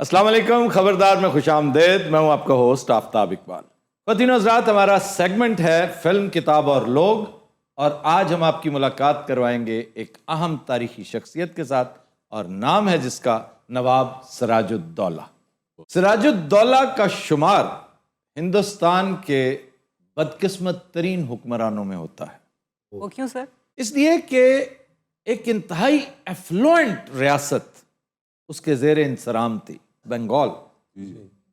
السلام علیکم، خبردار میں خوش آمدید. میں ہوں آپ کا ہوسٹ آفتاب اقبال. خواتین و حضرات، ہمارا سیگمنٹ ہے فلم، کتاب اور لوگ، اور آج ہم آپ کی ملاقات کروائیں گے ایک اہم تاریخی شخصیت کے ساتھ، اور نام ہے جس کا نواب سراج الدولہ. سراج الدولہ کا شمار ہندوستان کے بدقسمت ترین حکمرانوں میں ہوتا ہے. وہ کیوں سر؟ اس لیے کہ ایک انتہائی ایفلوئنٹ ریاست اس کے زیر انصرام تھی، بنگال.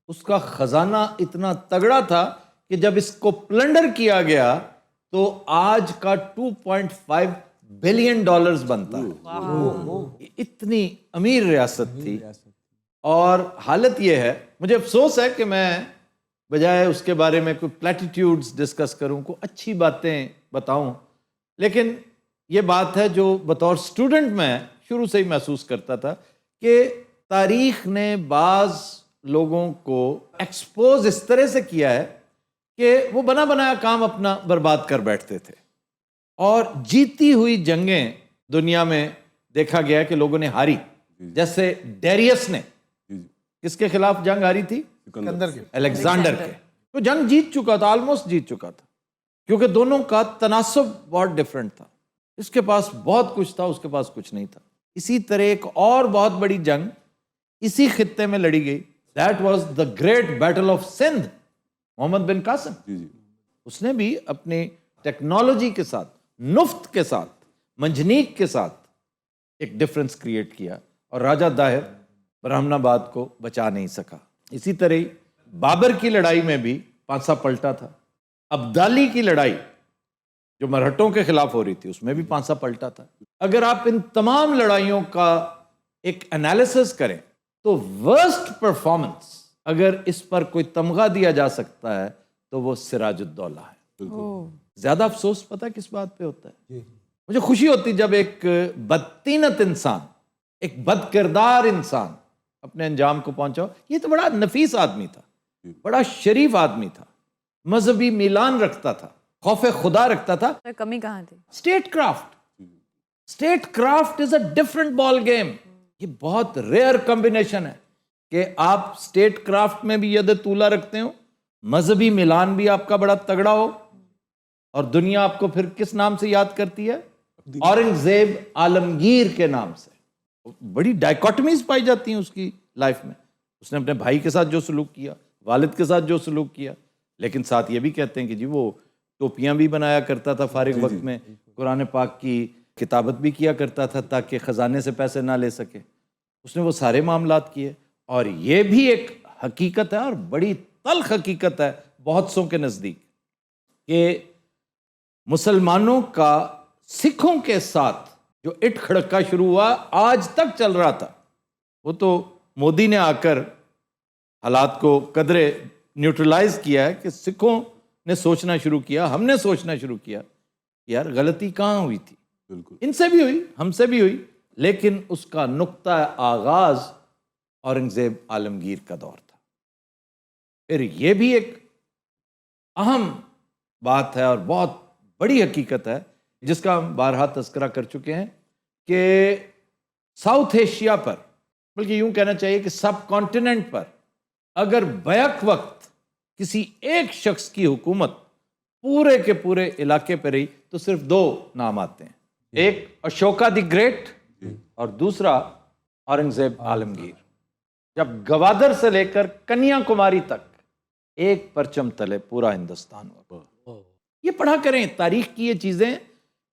اس کا خزانہ اتنا تگڑا تھا کہ جب اس کو پلنڈر کیا گیا تو آج کا 2.5 بلین ڈالرز بنتا ہے. اتنی امیر ریاست تھی. اور حالت یہ ہے، مجھے افسوس ہے کہ میں بجائے اس کے بارے میں کوئی پلیٹیٹیوڈز ڈسکس کروں، کوئی اچھی باتیں بتاؤں، لیکن یہ بات ہے جو بطور سٹوڈنٹ میں شروع سے ہی محسوس کرتا تھا کہ تاریخ نے بعض لوگوں کو ایکسپوز اس طرح سے کیا ہے کہ وہ بنا بنایا کام اپنا برباد کر بیٹھتے تھے. اور جیتی ہوئی جنگیں دنیا میں دیکھا گیا کہ لوگوں نے ہاری. جیسے ڈیریس نے کس کے خلاف جنگ ہاری تھی؟ الیگزینڈر کے. تو جنگ جیت چکا تھا، آلموسٹ جیت چکا تھا، کیونکہ دونوں کا تناسب بہت ڈیفرنٹ تھا. اس کے پاس بہت کچھ تھا، اس کے پاس کچھ نہیں تھا. اسی طرح ایک اور بہت بڑی جنگ اسی خطے میں لڑی گئی. That was the great battle of Sindh. Muhammad bin Qasim, اس نے بھی اپنی ٹیکنالوجی کے ساتھ، نفت کے ساتھ، منجنیق کے ساتھ ایک ڈفرنس کریٹ کیا، اور راجہ داہر برہمن آباد کو بچا نہیں سکا. اسی طرح بابر کی لڑائی میں بھی پانسا پلٹا تھا. ابدالی کی لڑائی جو مرہٹوں کے خلاف ہو رہی تھی، اس میں بھی پانسا پلٹا تھا. اگر آپ ان تمام لڑائیوں کا ایک انالیسس کریں تو ورسٹ پرفارمنس اگر اس پر کوئی تمغہ دیا جا سکتا ہے تو وہ سراج الدولہ ہے. زیادہ افسوس پتہ کس بات پہ ہوتا ہے؟ مجھے خوشی ہوتی جب ایک بدطینت انسان، ایک بد کردار انسان اپنے انجام کو پہنچا. یہ تو بڑا نفیس آدمی تھا، بڑا شریف آدمی تھا، مذہبی میلان رکھتا تھا، خوف خدا رکھتا تھا. کمی کہاں تھی؟ State craft. State craft is a different ball game. یہ بہت ریئر کمبینیشن ہے کہ آپ اسٹیٹ کرافٹ میں بھی ید طولہ رکھتے ہو، مذہبی میلان بھی آپ کا بڑا تگڑا ہو، اور دنیا آپ کو پھر کس نام سے یاد کرتی ہے؟ اورنگزیب عالمگیر کے نام سے. بڑی ڈائیکاٹمیز پائی جاتی ہیں اس کی لائف میں. اس نے اپنے بھائی کے ساتھ جو سلوک کیا، والد کے ساتھ جو سلوک کیا، لیکن ساتھ یہ بھی کہتے ہیں کہ جی وہ ٹوپیاں بھی بنایا کرتا تھا فارغ وقت میں، قرآن پاک کی کتابت بھی کیا کرتا تھا تاکہ خزانے سے پیسے نہ لے سکے. اس نے وہ سارے معاملات کیے. اور یہ بھی ایک حقیقت ہے، اور بڑی تلخ حقیقت ہے بہت سوں کے نزدیک، کہ مسلمانوں کا سکھوں کے ساتھ جو اٹ کھڑکا شروع ہوا آج تک چل رہا تھا. وہ تو مودی نے آ کر حالات کو قدرے نیوٹرلائز کیا ہے کہ سکھوں نے سوچنا شروع کیا، ہم نے سوچنا شروع کیا یار غلطی کہاں ہوئی تھی. بالکل ان سے بھی ہوئی، ہم سے بھی ہوئی، لیکن اس کا نقطہ آغاز اورنگزیب عالمگیر کا دور تھا. پھر یہ بھی ایک اہم بات ہے اور بہت بڑی حقیقت ہے جس کا ہم بارہا تذکرہ کر چکے ہیں کہ ساؤتھ ایشیا پر، بلکہ یوں کہنا چاہیے کہ سب کانٹیننٹ پر، اگر بیک وقت کسی ایک شخص کی حکومت پورے کے پورے علاقے پہ رہی تو صرف دو نام آتے ہیں. ایک اشوکا دی گریٹ اور دوسرا اورنگزیب عالمگیر. جب گوادر سے لے کر کنیا کماری تک ایک پرچم تلے پورا ہندوستان ہوا. یہ پڑھا کریں تاریخ کی یہ چیزیں،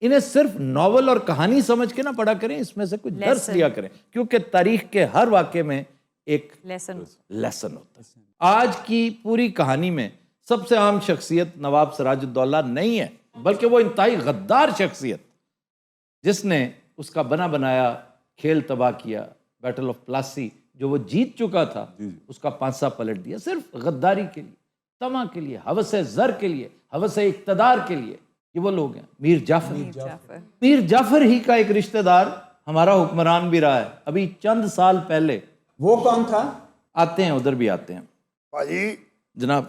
انہیں صرف ناول اور کہانی سمجھ کے نہ پڑھا کریں، اس میں سے کچھ درس لیا کریں، کیونکہ تاریخ کے ہر واقعے میں ایک لیسن ہوتا ہے. آج کی پوری کہانی میں سب سے عام شخصیت نواب سراج الدولہ نہیں ہے، بلکہ وہ انتہائی غدار شخصیت جس نے اس کا بنا بنایا کھیل تباہ کیا. بیٹل آف پلاسی جو وہ جیت چکا تھا، اس کا پانسا پلٹ دیا صرف غداری کے لیے، طمع کے لیے، ہوس زر کے لیے، ہوس اقتدار کے لیے. یہ وہ لوگ ہیں. میر جعفر ہی کا ایک رشتہ دار ہمارا حکمران بھی رہا ہے ابھی چند سال پہلے. وہ کون تھا؟ آتے ہیں، ادھر بھی آتے ہیں بھائی جناب.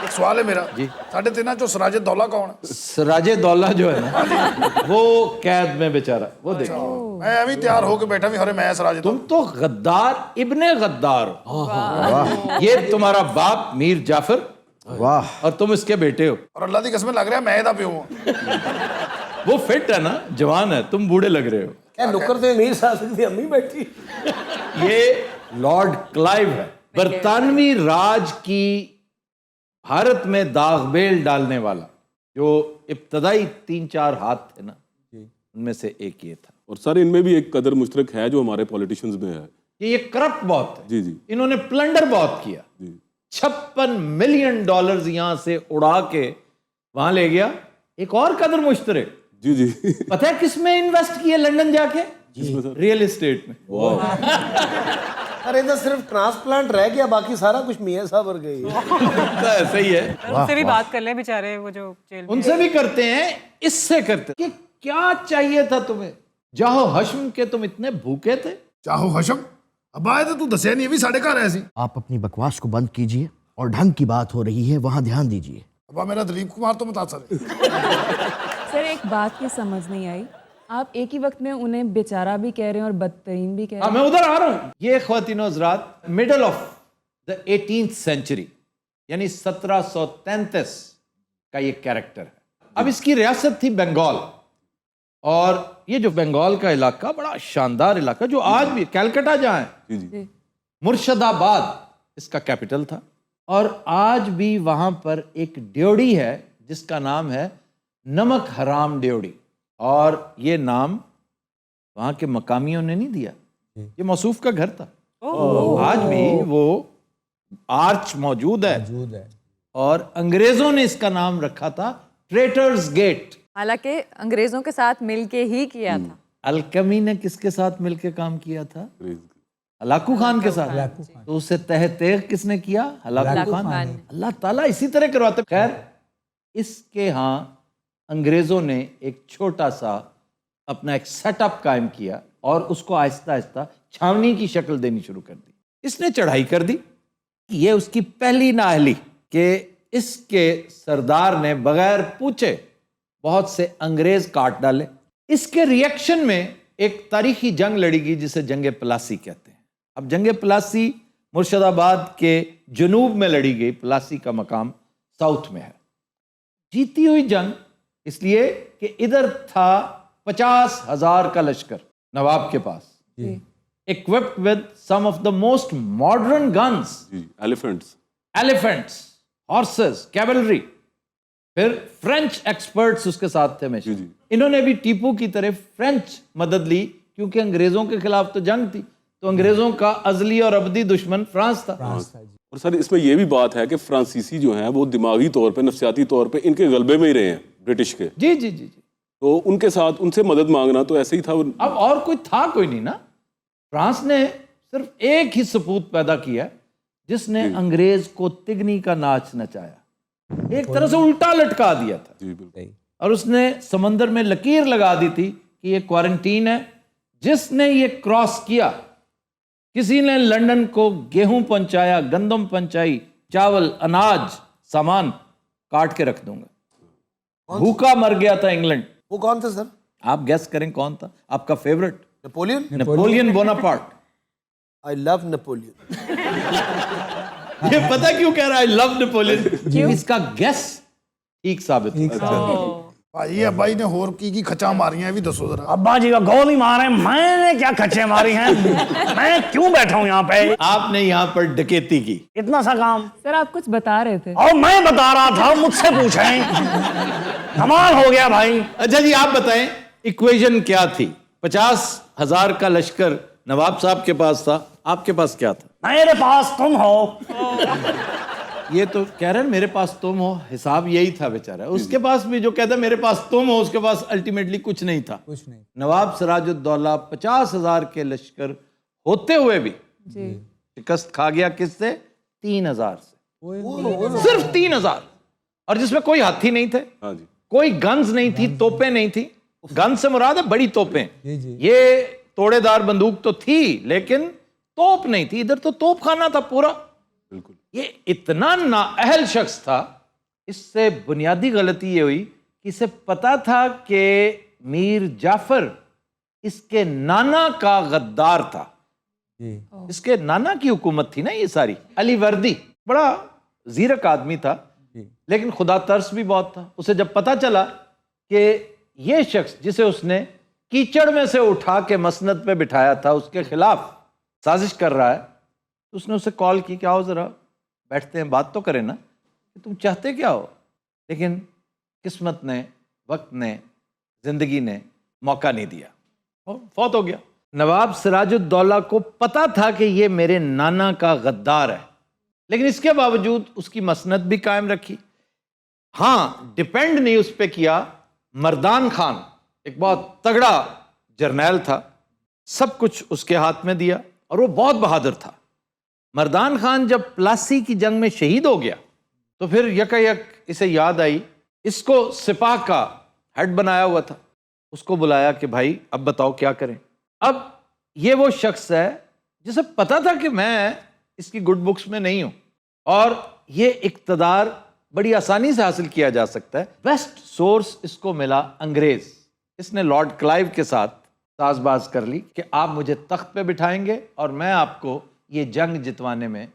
ایک سوال ہے میرا جی 3.5 جو سراج الدولہ کون ہے؟ سراج دولہ جو ہے نا وہ قید میں بیچارہ, وہ دیکھو میں ابھی تیار ہو کے بیٹھا بھی ہرے میں سراج تم تو غدار ابن غدار ہو. یہ تمہارا باپ میر جعفر واہ اور تم اس کے بیٹے ہو. اور اللہ کی قسم لگ رہا ہے میں دا پیوں ہوں. وہ فٹ ہے نا, جوان ہے, تم بوڑھے لگ رہے ہو. کیا نکر سے امیر صاحب کی امی بیٹھی. یہ لارڈ کلائیو ہے, برطانوی راج کی بھارت میں داغ بیل ڈالنے والا, جو ابتدائی 3-4 ہاتھ تھے نا ان میں سے ایک یہ تھا. اور سر ان میں بھی ایک قدر مشترک ہے جو ہمارے پولیٹیشنز میں ہے. یہ کرپٹ بہت ہے. جی جی انہوں نے پلنڈر بہت کیا. جی 56 ملین ڈالرز یہاں سے اڑا کے وہاں لے گیا. ایک اور قدر مشترک جی جی پتہ ہے کس میں انویسٹ کیے لنڈن جا کے؟ ریئل اسٹیٹ میں. ارے ادھر صرف ٹرانسپلانٹ رہ گیا, باقی سارا کچھ میاں صاحب اور گئی. ایسا ہی ہے. ان سے بھی بات کر لیں بیچارے وہ جو جیل ان سے بھی کرتے ہیں, اس سے کرتے ہیں. کہ کیا چاہیے تھا تمہیں؟ جاہو حشم کے تم اتنے بھوکے تھے. چاہو حشم اب آئے تو دسیا نہیں ابھی ساڑھے گھر ایسی. آپ اپنی بکواس کو بند کیجئے اور ڈھنگ کی بات ہو رہی ہے وہاں دھیان دیجئے. ابا میرا دلیپ کمار تو متاثر ہے. سر ایک بات کی سمجھ نہیں آئی, آپ ایک ہی وقت میں انہیں بیچارہ بھی کہہ رہے ہیں اور بدترین بھی کہہ رہے ہیں. میں ادھر آ رہا ہوں. یہ خواتین و حضرات middle of the 18th century یعنی 1733 کا یہ کیریکٹر ہے. اب اس کی ریاست تھی بنگال, اور یہ جو بنگال کا علاقہ بڑا شاندار علاقہ جو آج بھی کلکتہ جہاں ہے, جی جی مرشد آباد اس کا کیپٹل تھا, اور آج بھی وہاں پر ایک ڈیوڑی ہے جس کا نام ہے نمک حرام ڈیوڑی. اور یہ نام وہاں کے مقامیوں نے نہیں دیا, یہ موصوف کا گھر تھا. آج بھی وہ آرچ موجود ہے, اور انگریزوں نے اس کا نام رکھا تھا ٹریٹرز گیٹ. حالانکہ انگریزوں کے ساتھ مل کے ہی کیا تھا. الکمی نے کس کے ساتھ مل کے کام کیا تھا؟ ہلاکو خان کے ساتھ. تو اسے تہ تیغ کس نے کیا؟ Hulagu Khan. اللہ تعالیٰ اسی طرح کرواتے. خیر اس کے ہاں انگریزوں نے ایک چھوٹا سا اپنا ایک سیٹ اپ قائم کیا اور اس کو آہستہ آہستہ چھاونی کی شکل دینی شروع کر دی. اس نے چڑھائی کر دی. یہ اس کی پہلی نااہلی کہ اس کے سردار نے بغیر پوچھے بہت سے انگریز کاٹ ڈالے. اس کے ریئیکشن میں ایک تاریخی جنگ لڑی گئی جسے جنگ پلاسی کہتے ہیں. اب جنگ پلاسی مرشد آباد کے جنوب میں لڑی گئی. پلاسی کا مقام ساؤتھ میں ہے. جیتی ہوئی جنگ اس لیے کہ ادھر تھا 50,000 کا لشکر نواب کے پاس, equipped with some of the most modern guns, elephants, horses, cavalry. پھر فرینچ ایکسپرٹس اس کے ساتھ تھے ہمیشہ. انہوں نے بھی ٹیپو کی طرف فرینچ مدد لی کیونکہ انگریزوں کے خلاف تو جنگ تھی, تو انگریزوں کا ازلی اور ابدی دشمن فرانس تھا. اور سر اس میں یہ بھی بات ہے کہ فرانسیسی جو ہیں وہ دماغی طور پہ نفسیاتی طور پہ ان کے غلبے میں ہی رہے ہیں برٹش کے. جی جی جی جی. تو ان کے ساتھ ان سے مدد مانگنا تو ایسے ہی تھا. اب اور کوئی تھا کوئی نہیں نا. فرانس نے صرف ایک ہی سپوت پیدا کیا جس نے انگریز کو تگنی کا ناچ نچایا, ایک طرح سے الٹا لٹکا دیا تھا. جی بالکل. اور اس نے سمندر میں لکیر لگا دی تھی کہ یہ کوارنٹین ہے. جس نے یہ کراس کیا, کسی نے لنڈن کو گیہوں پہنچایا, گندم پہنچائی, چاول, اناج, سامان, کاٹ کے رکھ دوں گا. بھوکا مر گیا تھا انگلینڈ. وہ کون تھا سر؟ آپ گیس کریں کون تھا آپ کا favourite? Napoleon. Napoleon Bonaparte. I love Napoleon. یہ پتہ کیوں کہہ رہا ہے آئی لو نیپولین؟ اس کا گیس ٹھیک ثابت ہوا. بھائی ابا جی نے ہور کی کھچا ماری ہیں بھی دسو ذرا. ابا جی کا گول مارے, میں نے کیا کھچے ماری ہیں؟ میں کیوں بیٹھا ہوں یہاں پہ؟ آپ نے یہاں پر ڈکیتی کی. اتنا سا کام. سر آپ کچھ بتا رہے تھے. اور میں بتا رہا تھا, مجھ سے پوچھیں. کمال ہو گیا بھائی. اچھا جی آپ بتائیں ایکویژن کیا تھی؟ 50,000 کا لشکر نواب صاحب کے پاس تھا, آپ کے پاس کیا تھا؟ میرے پاس تم ہو. یہ تو کہہ رہے ہیں میرے پاس تم ہو, حساب یہی تھا بیچارہ. اس کے پاس بھی جو کہتا ہے میرے پاس تم ہو, اس کے پاس الٹیمیٹلی کچھ نہیں تھا. نواب سراج الدولہ 50,000 کے لشکر ہوتے ہوئے بھی شکست کھا گیا. کس سے؟ 3,000 سے. صرف 3,000, اور جس میں کوئی ہاتھی نہیں تھے, کوئی گنز نہیں تھی, توپیں نہیں تھی. گن سے مراد ہے بڑی توپیں. یہ توڑے دار بندوق تو تھی لیکن توپ نہیں تھی. ادھر تو توپ خانہ تھا پورا. بالکل. یہ اتنا نااہل شخص تھا. اس سے بنیادی غلطی یہ ہوئی کہ اسے پتا تھا کہ میر جعفر اس کے نانا کا غدار تھا. اس کے نانا کی حکومت تھی نا یہ ساری. علی وردی بڑا زیرک آدمی تھا لیکن خدا ترس بھی بہت تھا. اسے جب پتا چلا کہ یہ شخص جسے اس نے کیچڑ میں سے اٹھا کے مسند پہ بٹھایا تھا اس کے خلاف سازش کر رہا ہے, تو اس نے اسے کال کی کہ آؤ ذرا بیٹھتے ہیں, بات تو کریں نا کہ تم چاہتے کیا ہو. لیکن قسمت نے, وقت نے, زندگی نے موقع نہیں دیا, فوت ہو گیا. نواب سراج الدولہ کو پتا تھا کہ یہ میرے نانا کا غدار ہے, لیکن اس کے باوجود اس کی مسند بھی قائم رکھی. ہاں, ڈپینڈ نہیں اس پہ کیا. مردان خان ایک بہت تگڑا جرنیل تھا, سب کچھ اس کے ہاتھ میں دیا اور وہ بہت بہادر تھا. مردان خان جب پلاسی کی جنگ میں شہید ہو گیا تو پھر یکا یک اسے یاد آئی, اس کو سپاہ کا ہیڈ بنایا ہوا تھا. اس کو بلایا کہ بھائی اب بتاؤ کیا کریں. اب یہ وہ شخص ہے جسے پتا تھا کہ میں اس کی گڈ بکس میں نہیں ہوں اور یہ اقتدار بڑی آسانی سے حاصل کیا جا سکتا ہے. بیسٹ سورس اس کو ملا انگریز. اس نے لارڈ کلائیو کے ساتھ ساز باز کر لی کہ آپ مجھے تخت پہ بٹھائیں گے اور میں آپ کو یہ جنگ جتوانے میں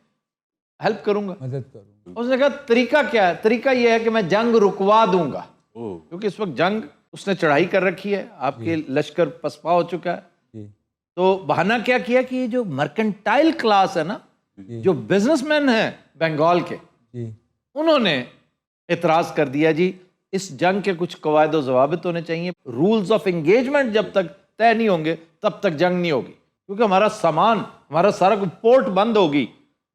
ہیلپ کروں گا, مدد کروں گا. اس نے کہا طریقہ کیا ہے؟ طریقہ یہ ہے کہ میں جنگ رکوا دوں گا, کیونکہ اس وقت جنگ اس نے چڑھائی کر رکھی ہے, آپ کے لشکر پسپا ہو چکا ہے. تو بہانہ کیا کیا کہ یہ جو مرکنٹائل کلاس ہے نا, جو بزنس مین ہیں بنگال کے, انہوں نے اعتراض کر دیا جی اس جنگ کے کچھ قواعد و ضوابط ہونے چاہیے, رولز آف انگیجمنٹ جب تک طے نہیں ہوں گے تب تک جنگ نہیں ہوگی, کیونکہ ہمارا سامان, ہمارا سارا پورٹ بند ہوگی,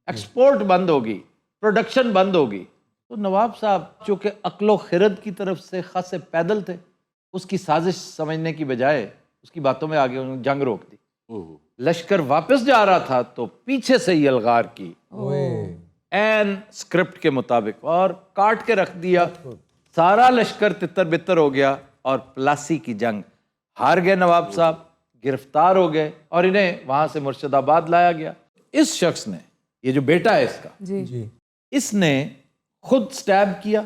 ایکسپورٹ بند ہوگی, پروڈکشن بند ہوگی. تو نواب صاحب چونکہ عقل و خرد کی طرف سے خاصے پیدل تھے, اس کی سازش سمجھنے کی بجائے اس کی باتوں میں آگے انہوں نے جنگ روک دی. لشکر واپس جا رہا تھا تو پیچھے سے ہی الغار کی این اسکرپٹ کے مطابق اور کاٹ کے رکھ دیا. سارا لشکر تتر بتر ہو گیا اور پلاسی کی جنگ ہار گئے. نواب صاحب گرفتار ہو گئے اور انہیں وہاں سے مرشد آباد لایا گیا. اس شخص نے, یہ جو بیٹا ہے اس کا, اس نے خود سٹیب کیا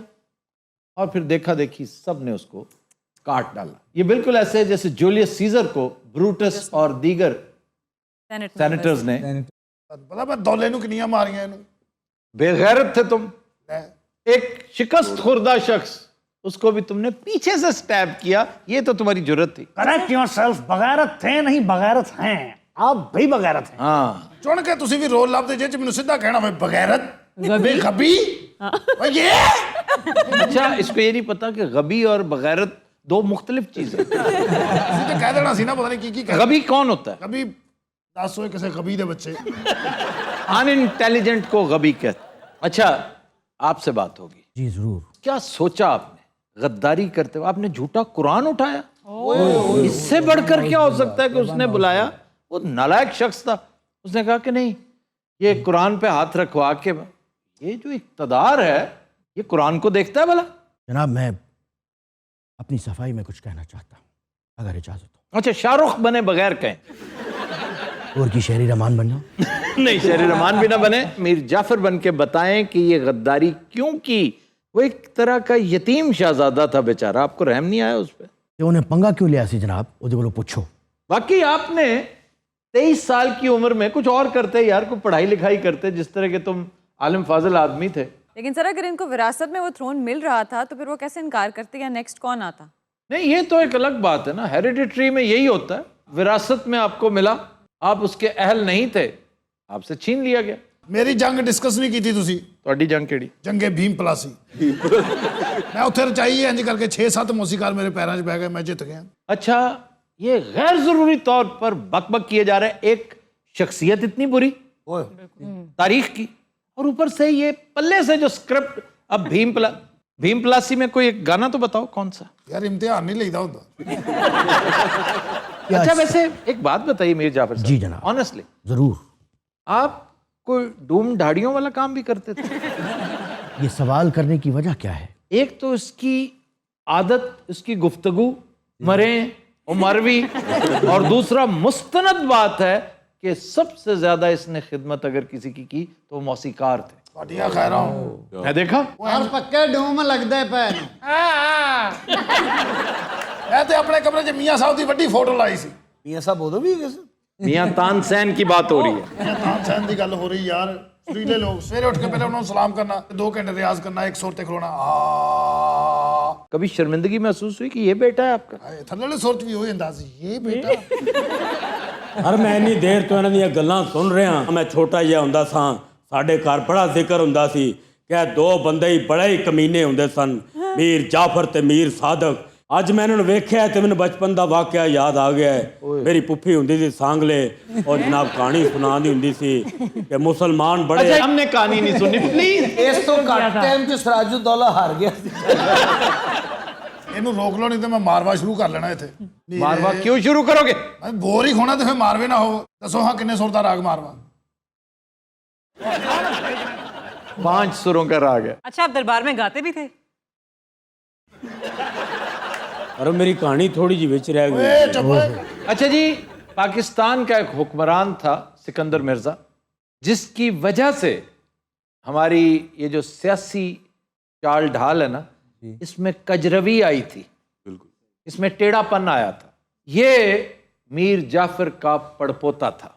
اور پھر دیکھا دیکھی سب نے اس کو کاٹ ڈالا. یہ بالکل ایسے جیسے جولیس سیزر کو بروٹس اور دیگر سینیٹرز نے. پتا میں دولے نو کنیاں ماریاں اینو. بے غیرت تھے تم. ایک شکست خوردہ شخص, اس کو بھی تم نے پیچھے سے سٹیب کیا, یہ تو تمہاری جرت تھی. کریکٹ یور سیلف, بغیرت تھے نہیں بغیرت ہیں, آپ بھی بغیرت ہیں. ہاں, چن کے تسی بھی رول لبدے جے مینوں سیدھا کہنا میں بغیرت بے غبی. یہ اچھا اس کو یہ نہیں پتا کہ غبی اور بغیرت دو مختلف چیزیں. تسی تے کہہ دینا سی نا, پتہ نہیں کی غبی کون ہوتا ہے؟ غبی 10 ہوئے کسے غبی دے بچے. ان انٹیلیجنٹ کو غبی کہتے. اچھا آپ سے بات ہوگی. جی ضرور. کیا سوچا آپ نے غداری کرتے ہوئے؟ آپ نے جھوٹا قرآن اٹھایا, اس سے بڑھ کر کیا ہو سکتا ہے کہ اس نے بلایا, وہ نالائق شخص تھا, اس نے کہا کہ نہیں یہ قرآن پہ ہاتھ رکھوا کے, یہ جو اقتدار ہے یہ قرآن کو دیکھتا ہے بھلا. جناب میں اپنی صفائی میں کچھ کہنا چاہتا ہوں اگر اجازت ہو. اچھا شاہ رخ بنے بغیر کہیں, اور کی شہری رحمان بن جاؤ. نہیں شہری رحمان بھی نہ بنے, میر جعفر بن کے بتائیں کہ یہ غداری کیوں کی. وہ ایک طرح کا یتیم شہزادہ تھا بیچارہ, آپ کو رحم نہیں آیا اس پہ؟ کہ انہیں پنگا کیوں لیا سی جناب, وہ کو پوچھو. باقی آپ نے 23 سال کی عمر میں کچھ اور کرتے یار, کو پڑھائی لکھائی کرتے, جس طرح کہ تم عالم فاضل آدمی تھے. لیکن سر اگر ان کو وراثت میں وہ تھرون مل رہا تھا تو پھر وہ کیسے انکار کرتے, یا نیکسٹ کون آتا؟ نہیں یہ تو ایک الگ بات ہے نا, ہیریڈیٹری میں یہی ہوتا ہے, وراثت میں آپ کو ملا, آپ اس کے اہل نہیں تھے, آپ سے چھین لیا گیا. میری جنگ ڈسکس نہیں کی تھی تسی. تہاڈی جنگ کیڑی؟ جنگ بھیم پلاسی. میں اتھے رچائی انج کر کے 6-7 موسیقار میرے پیراں 'چ بہ گئے, میں جت گیا. اچھا یہ غیر ضروری طور پر بک بک کیے جا رہے ہیں. ایک شخصیت اتنی بری تاریخ کی, اور اوپر سے یہ پلے سے جو اسکرپٹ. اب بھیم پلاسی میں کوئی ایک گانا تو بتاؤ کون سا. یار امتحان نہیں لیدا ہوندا. اچھا ویسے ایک بات بتائیے میر جعفر صاحب. جی جناب. آنیسٹلی ضرور. آپ کوئی ڈوم ڈھاڑیوں والا کام بھی کرتے تھے؟ یہ سوال کرنے کی وجہ کیا ہے؟ ایک تو اس کی عادت, اس کی گفتگو مریں اور مروی, اور دوسرا مستند بات ہے کہ سب سے زیادہ اس نے خدمت اگر کسی کی تو وہ موسیقار تھے. ਤੁਹਾਡੀਆਂ ਖੈਰਾਂ میں دیکھا اور پکے ڈوم لگتا ہے پین ਮੈਂ ਤੇ ਆਪਣੇ ਕਮਰੇ 'ਚ ਮੀਆਂ ਸਾਹਿਬ ਦੀ ਵੱਡੀ ਫੋਟੋ ਲਾਈ ਸੀ. میاں صاحب ادو بھی ہے میاں تانسین کی بات ہو رہی ہے. ਤਾਨਸੈਨ ਦੀ ਗੱਲ ਹੋ ਰਹੀ ਯਾਰ. ਸੁਰੀਲੇ ਲੋਕ ਸਵੇਰੇ ਉੱਠ ਕੇ ਪਹਿਲਾਂ ਉਹਨਾਂ ਨੂੰ ਸਲਾਮ ਕਰਨਾ, 2 ਘੰਟੇ ਰਿਆਜ਼ ਕਰਨਾ, ਇੱਕ ਸੁਰ ਤੇ ਖਲੋਣਾ. کبھی شرمندگی محسوس ہوئی کہ یہ بیٹا ہے آپ کا؟ ਥੱਲੇ ਵਾਲੇ ਸੁਰ 'ਚ ਵੀ ਹੋ ਜਾਂਦਾ ਸੀ ਇਹ ਬੇਟਾ. ਪਰ ਮੈਂ ਇੰਨੀ ਦੇਰ ਤੋਂ ਇਹਨਾਂ ਦੀਆਂ ਗੱਲਾਂ ਸੁਣ ਰਿਹਾ. ਮੈਂ ਛੋਟਾ ਜਿਹਾ ਹੁੰਦਾ ਸਾਂ, ਸਾਡੇ ਘਰ ਬੜਾ ਜ਼ਿਕਰ ਹੁੰਦਾ ਸੀ ਕਿ ਇਹ 2 ਬੰਦੇ ਹੀ ਬੜੇ ਹੀ ਕਮੀਨੇ ਹੁੰਦੇ ਸਨ, ਮੀਰ ਜਾਫਰ ਤੇ ਮੀਰ ਸਾਦਕ. ਅੱਜ ਮੈਂ ਇਹਨਾਂ ਨੂੰ ਵੇਖਿਆ ਤੇ ਮੈਨੂੰ ਬਚਪਨ ਦਾ ਵਾਕਿਆ ਯਾਦ ਆ ਗਿਆ ਹੈ. ਮੇਰੀ ਪੁੱਫੀ ਹੁੰਦੀ ਸੀ ਸਾਂਗਲੇ, اور جناب کہانی سناਉਂਦੀ ਹੁੰਦੀ ਸੀ کہ مسلمان بڑے. اچھا ہم نے کہانی نہیں سنی پلیز. اس تو گھٹ ٹائم تے سراج الدولہ ہار گیا سی. ਇਹਨੂੰ ਰੋਕ ਲਓ ਨਹੀਂ ਤੇ ਮੈਂ ਮਾਰਵਾ ਸ਼ੁਰੂ ਕਰ ਲੈਣਾ ਇੱਥੇ. ماروا کیوں شروع کرو گے؟ ਬੋਰ ਹੀ ਖੋਣਾ ਤੇ ਫਿਰ ਮਾਰਵੇ ਨਾ ਹੋ. ਦੱਸੋ ਹਾਂ ਕਿੰਨੇ ਸੁਰ ਦਾ ਰਾਗ ਮਾਰਵਾ. 5 سروں کا راگ ہے. اچھا آپ دربار میں گاتے بھی تھے؟ اور میری کہانی تھوڑی جی وچ رہ گئی. ਏ ਚੁੱਪ. اچھا جی پاکستان کا ایک حکمران تھا سکندر مرزا، جس کی وجہ سے ہماری یہ جو سیاسی چال ڈھال ہے نا اس میں کجروی آئی تھی، اس میں ٹیڑھا پن آیا تھا. یہ میر جعفر کا پڑپوتا تھا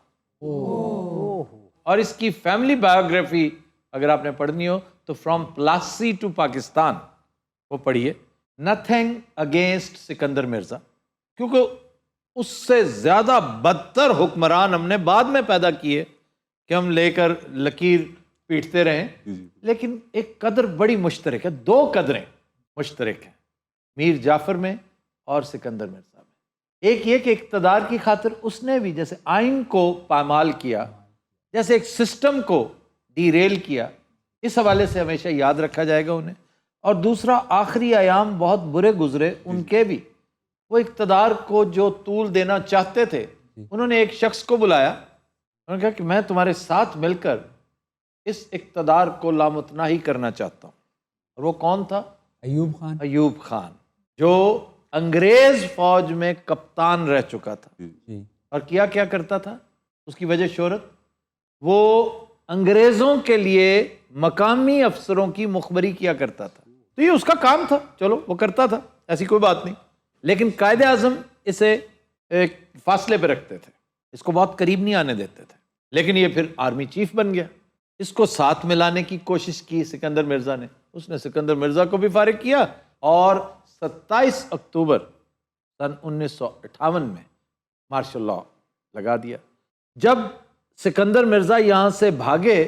اور اس کی فیملی بایوگرافی اگر آپ نے پڑھنی ہو تو فرام پلاسی ٹو پاکستان وہ پڑھیے. نتھنگ اگینسٹ سکندر مرزا، کیونکہ اس سے زیادہ بدتر حکمران ہم نے بعد میں پیدا کیے کہ ہم لے کر لکیر پیٹتے رہیں. لیکن ایک قدر بڑی مشترک ہے، 2 قدریں مشترک ہیں میر جعفر میں اور سکندر مرزا میں. ایک یہ کہ اقتدار کی خاطر اس نے بھی جیسے آئین کو پامال کیا، جیسے ایک سسٹم کو ڈی ریل کیا، اس حوالے سے ہمیشہ یاد رکھا جائے گا انہیں. اور دوسرا آخری ایام بہت برے گزرے ان کے بھی. وہ اقتدار کو جو طول دینا چاہتے تھے انہوں نے ایک شخص کو بلایا، انہوں نے کہا کہ میں تمہارے ساتھ مل کر اس اقتدار کو لامتناہی کرنا چاہتا ہوں. اور وہ کون تھا؟ ایوب خان. ایوب خان، جو انگریز فوج میں کپتان رہ چکا تھا. اور کیا کرتا تھا؟ اس کی وجہ شہرت، وہ انگریزوں کے لیے مقامی افسروں کی مخبری کیا کرتا تھا. تو یہ اس کا کام تھا، چلو وہ کرتا تھا، ایسی کوئی بات نہیں. لیکن قائد اعظم اسے ایک فاصلے پہ رکھتے تھے، اس کو بہت قریب نہیں آنے دیتے تھے. لیکن یہ پھر آرمی چیف بن گیا. اس کو ساتھ ملانے کی کوشش کی سکندر مرزا نے. اس نے سکندر مرزا کو بھی فارغ کیا اور 27 اکتوبر سن 1958 میں مارشل لاء لگا دیا. جب سکندر مرزا یہاں سے بھاگے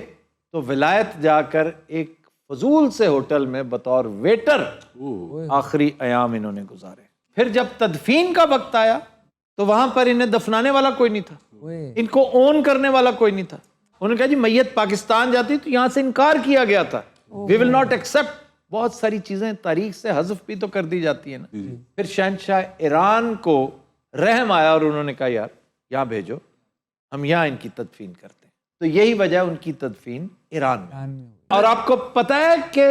تو ولایت جا کر ایک فضول سے ہوٹل میں بطور ویٹر آخری ایام انہوں نے گزارے. پھر جب تدفین کا وقت آیا تو وہاں پر انہیں دفنانے والا کوئی نہیں تھا، ان کو اون کرنے والا کوئی نہیں تھا. انہوں نے کہا جی میت پاکستان جاتی تو یہاں سے انکار کیا گیا تھا، وی ول ناٹ ایکسیپٹ. بہت ساری چیزیں تاریخ سے حذف بھی تو کر دی جاتی ہیں نا. پھر شہنشاہ ایران کو رحم آیا اور انہوں نے کہا یار یہاں بھیجو، ہم یہاں ان کی تدفین کرتے ہیں. تو یہی وجہ ان کی تدفین ایران میں. اور آپ کو پتہ ہے کہ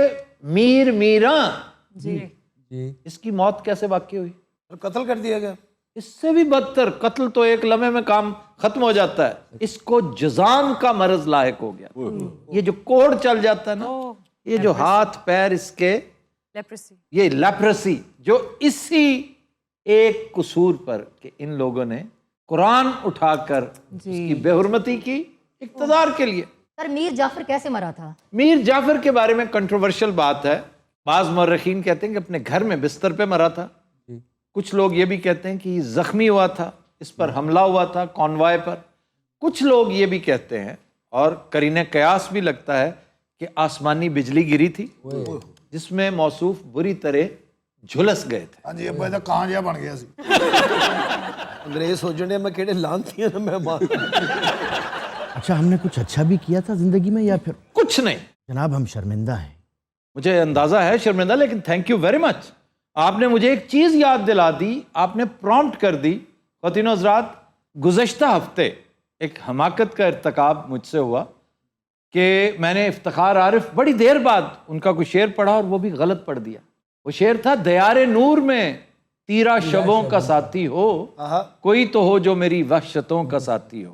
میر میراں جی اس کی موت کیسے واقع ہوئی؟ اور قتل کر دیا گیا. اس سے بھی بدتر، قتل تو ایک لمحے میں کام ختم ہو جاتا ہے، اس کو جذام کا مرض لاحق ہو گیا. یہ جو کوڑ چل جاتا ہے نا، یہ جو ہاتھ پیر اس کے، لیپریسی. یہ لیپرسی جو اسی ایک قصور پر کہ ان لوگوں نے قرآن اٹھا کر اس کی بے حرمتی کی اقتدار کے لیے. سر میر جعفر کیسے مرا تھا؟ میر جعفر کے بارے میں کنٹروورشل بات ہے. بعض مورخین کہتے ہیں کہ اپنے گھر میں بستر پہ مرا تھا. کچھ لوگ یہ بھی کہتے ہیں کہ یہ زخمی ہوا تھا، اس پر حملہ ہوا تھا کانوائے پر. کچھ لوگ یہ بھی کہتے ہیں اور قرینہ قیاس بھی لگتا ہے کہ آسمانی بجلی گری تھی جس میں موصوف بری طرح جھلس گئے تھے. ਹਾਂਜੀ ਅੱਬਾ ਇਹਦਾ ਕਾਂ ਜਿਹਾ ਬਣ ਗਿਆ ਸੀ. انگریز سوچنے میں کہڑے لانتی ہیں میں ماں. اچھا ہم نے کچھ اچھا بھی کیا تھا زندگی میں یا پھر کچھ نہیں؟ جناب ہم شرمندہ ہیں. مجھے اندازہ ہے شرمندہ، لیکن تھینک یو ویری مچ. آپ نے مجھے ایک چیز یاد دلا دی، آپ نے پرومپٹ کر دی. خواتین و حضرات، گزشتہ ہفتے ایک حماقت کا ارتکاب مجھ سے ہوا کہ میں نے افتخار عارف بڑی دیر بعد ان کا کوئی شعر پڑھا اور وہ بھی غلط پڑھ دیا. وہ شعر تھا دیار نور میں تیرا شبوں کا ساتھی ہو، کوئی تو ہو جو میری وحشتوں کا ساتھی ہو.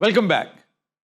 Welcome back.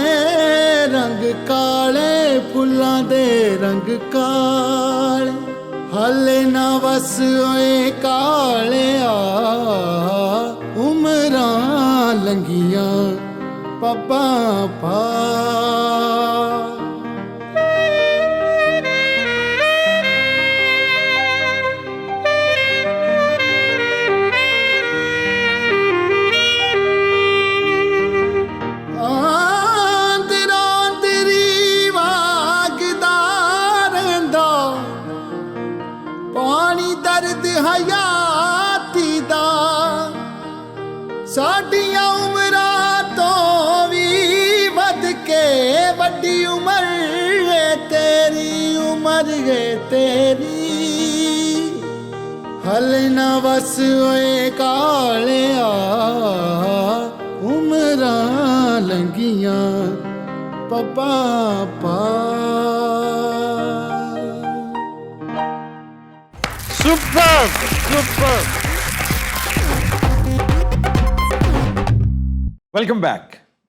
ਦੇ ਰੰਗ ਕਾਲੇ ਫੁੱਲਾਂ ਦੇ ਰੰਗ ਕਾਲੇ ਹਾਲੇ ਨਾ ਵਸ ਓਏ ਕਾਲਿਆ ਉਮਰਾਂ ਲੰਗੀਆਂ ਪੱਪਾ ਪਾ ਹਯਾਤੀ ਦਾ ਸਾਡੀਆਂ ਉਮਰਾਂ ਤੋਂ ਵੀ ਵੱਧ ਕੇ ਵੱਡੀ ਉਮਰ ਏ ਤੇਰੀ ਉਮਰ ਏ ਤੇਰੀ ਹਲੇ ਨਾ ਵਸ ਓਏ ਕਾਲਿਆ ਉਮਰਾਂ ਲੰਗੀਆਂ ਪਪਾ ਪਾ Superb, superb. Welcome back.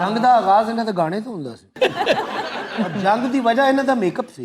ਜੰਗ ਦਾ ਆਗਾਜ਼ ਇਹਨਾਂ ਦੇ ਗਾਣੇ ਤੋਂ ਹੁੰਦਾ ਸੀ ਔਰ ਜੰਗ ਦੀ ਵਜ੍ਹਾ ਇਹਨਾਂ ਦਾ ਮੇਕਅਪ ਸੀ।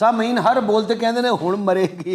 ਸਾਮੀਨ ਹਰ ਬੋਲਤੇ ਕਹਿੰਦੇ ਨੇ ਹੁਣ ਮਰੇਗੀ।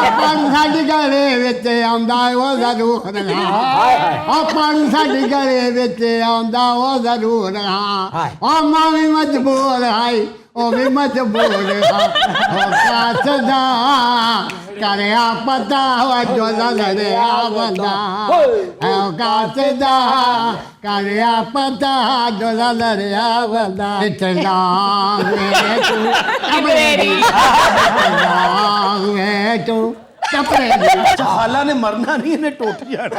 ਆਪਾਂ ਸਾਡੀ ਗਲੇ ਵਿੱਚ ਆਉਂਦਾ ਉਹ ਜ਼ਰੂਰ ਹਾਂ ਆਪਾਂ ਸਾਡੀ ਗਲੇ ਵਿੱਚ ਆਉਂਦਾ ਉਹ ਜ਼ਰੂਰ ਹਾਂ ਉਹ ਮਾਂ ਵੀ ਮਜਬੂਰ ਹੈ ਉਹ ਵੀ ਮਜਬੂਰ ਹਾਂ ਉਹ ਕਾਸਦਾ ਕਰਿਆ ਪਤਾ ਉਹ ਜੋ ਲੜਿਆ ਬੰਦਾ ਉਹ ਕਾਸਦਾ ਕਰਿਆ ਪਤਾ ਜੋ ਲੜਿਆ ਬੰਦਾ ਇੱਥੇ ਲਾਂਗ ਵੇ ਤੂੰ ਟਪਰੇਰੀ ਲਾਂਗ ਵੇ ਤੂੰ ਟਪਰੇਰੀ ਹਾਲਾ ਨੇ ਮਰਨਾ ਨਹੀਂ ਇਹਨੇ ਟੁੱਟ ਜਾਣਾ।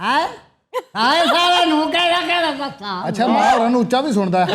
ਹੈ ਹਾਏ ਸਾਰਾ ਨੂੰ ਕਿਹੜਾ ਪਤਾ ਅੱਛਾ ਮਾਂ ਹੋਰਾਂ ਨੂੰ ਉੱਚਾ ਵੀ ਸੁਣਦਾ ਹੈ।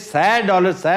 $100, 100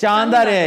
ਚਾਂਦਾ ਰਿਹਾ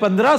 15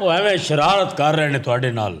ਉਹ ਐਵੇਂ ਸ਼ਰਾਰਤ ਕਰ ਰਹੇ ਨੇ ਤੁਹਾਡੇ ਨਾਲ।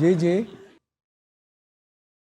ਜੀ ਜੀ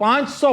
500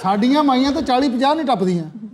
ਸਾਡੀਆਂ ਮਾਈਆਂ ਤਾਂ 40-50 ਨਹੀਂ ਟੱਪਦੀਆਂ।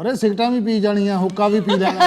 ਅਰੇ ਸਿਗਰਟਾਂ ਵੀ ਪੀ ਜਾਣੀਆਂ, ਹੁੱਕਾ ਵੀ ਪੀ ਲੈਣਾ।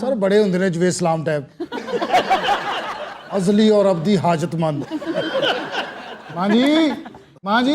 ਸਰ ਬੜੇ ਹੁੰਦੇ ਨੇ ਜਵੇਦ ਇਸਲਾਮ ਟਾਈਪ, ਅਜ਼ਲੀ ਔਰ ਅਬਦੀ ਹਾਜਤਮੰਦ। ਮਾਂ ਜੀ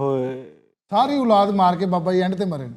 ਹੋਏ ਸਾਰੀ ਔਲਾਦ ਮਾਰ ਕੇ ਬਾਬਾ ਜੀ ਐਂਡ ਤੇ ਮਰੇ ਨੇ।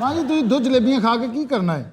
ਮਾਂ ਜੀ ਤੁਸੀਂ ਦੋ ਜਲੇਬੀਆਂ ਖਾ ਕੇ ਕੀ ਕਰਨਾ ਹੈ?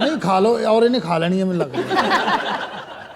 ਨਹੀਂ ਖਾ ਲਓ, ਔਰ ਇਹਨੇ ਖਾ ਲੈਣੀ ਹੈ ਮੈਨੂੰ ਲੱਗਦਾ।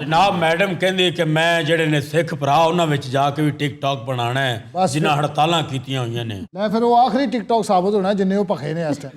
ਜਨਾਬ ਮੈਡਮ ਕਹਿੰਦੀ ਕਿ ਮੈਂ ਜਿਹੜੇ ਨੇ ਸਿੱਖ ਭਰਾ ਉਹਨਾਂ ਵਿੱਚ ਜਾ ਕੇ ਵੀ ਟਿਕਟੌਕ ਬਣਾਉਣਾ ਹੈ ਬਸ ਜਿਨ੍ਹਾਂ ਹੜਤਾਲਾਂ ਕੀਤੀਆਂ ਹੋਈਆਂ ਨੇ। ਲੈ ਫਿਰ ਉਹ ਆਖਰੀ ਟਿਕਟੌਕ ਸਾਬਤ ਹੋਣਾ ਜਿੰਨੇ ਉਹ ਭਖੇ ਨੇ ਇਸ ਟਾਈਮ।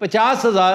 50,000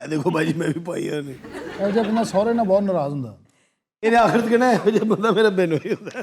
ਇਹ ਦੇਖੋ ਭਾਜੀ ਮੈਂ ਵੀ ਪਾਈ ਆ ਨੇ ਇਹੋ ਜਿਹਾ ਬੰਦਾ ਸਹੁਰੇ ਨਾਲ ਬਹੁਤ ਨਾਰਾਜ਼ ਹੁੰਦਾ। ਇਹਨੇ ਆਖਰ ਤੇ ਕਹਿਣਾ ਇਹੋ ਜਿਹਾ ਬੰਦਾ ਮੇਰਾ ਬੇਨੋਈ ਹੁੰਦਾ।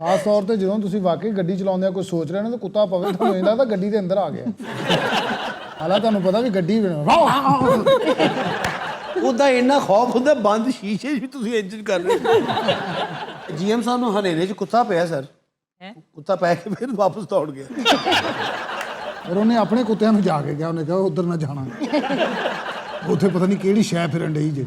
ਖਾਸ ਤੌਰ ਤੇ ਜਦੋਂ ਤੁਸੀਂ ਵਾਕਈ ਗੱਡੀ ਚਲਾਉਂਦੇ ਆ ਕੋਈ ਸੋਚ ਰਿਹਾ ਨਾ ਤਾਂ ਕੁੱਤਾ ਪਵੇ ਤੁਹਾਨੂੰ ਇਹਦਾ ਤਾਂ ਗੱਡੀ ਦੇ ਅੰਦਰ ਆ ਗਿਆ ਹਾਲਾ ਤੁਹਾਨੂੰ ਪਤਾ ਵੀ ਗੱਡੀ ਉਹਦਾ ਇੰਨਾ ਖੌਫ ਹੁੰਦਾ ਬੰਦ ਸ਼ੀਸ਼ੇ ਵੀ ਤੁਸੀਂ ਇੰਜਨ ਕਰ ਰਹੇ ਹੋ। ਜੀਐਮ ਸਾਹਿਬ ਨੂੰ ਹਨੇਰੇ 'ਚ ਕੁੱਤਾ ਪਿਆ ਸਰ, ਕੁੱਤਾ ਪੈ ਕੇ ਫਿਰ ਵਾਪਸ ਦੌੜ ਗਿਆ। ਫਿਰ ਉਹਨੇ ਆਪਣੇ ਕੁੱਤਿਆਂ ਨੂੰ ਜਾ ਕੇ ਕਿਹਾ, ਉਹਨੇ ਕਿਹਾ ਉਧਰ ਨਾ ਜਾਣਾ ਉੱਥੇ ਪਤਾ ਨਹੀਂ ਕਿਹੜੀ ਸ਼ੈ ਫਿਰਨ ਡਈ ਜੇ।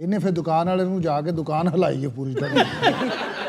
ਇਹਨੇ ਫਿਰ ਦੁਕਾਨ ਵਾਲੇ ਨੂੰ ਜਾ ਕੇ ਦੁਕਾਨ ਹਿਲਾਈ ਹੈ ਪੂਰੀ ਤਰ੍ਹਾਂ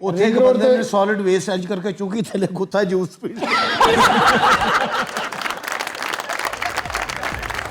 ਉੱਥੇ ਇੱਕ ਬੰਦੇ ਨੇ ਸੋਲਿਡ ਵੇਸਟ ਇੰਜ ਕਰਕੇ ਚੁੱਕੀ ਥੱਲੇ ਕੁੱਤਾ ਜੂਸ ਪੀ।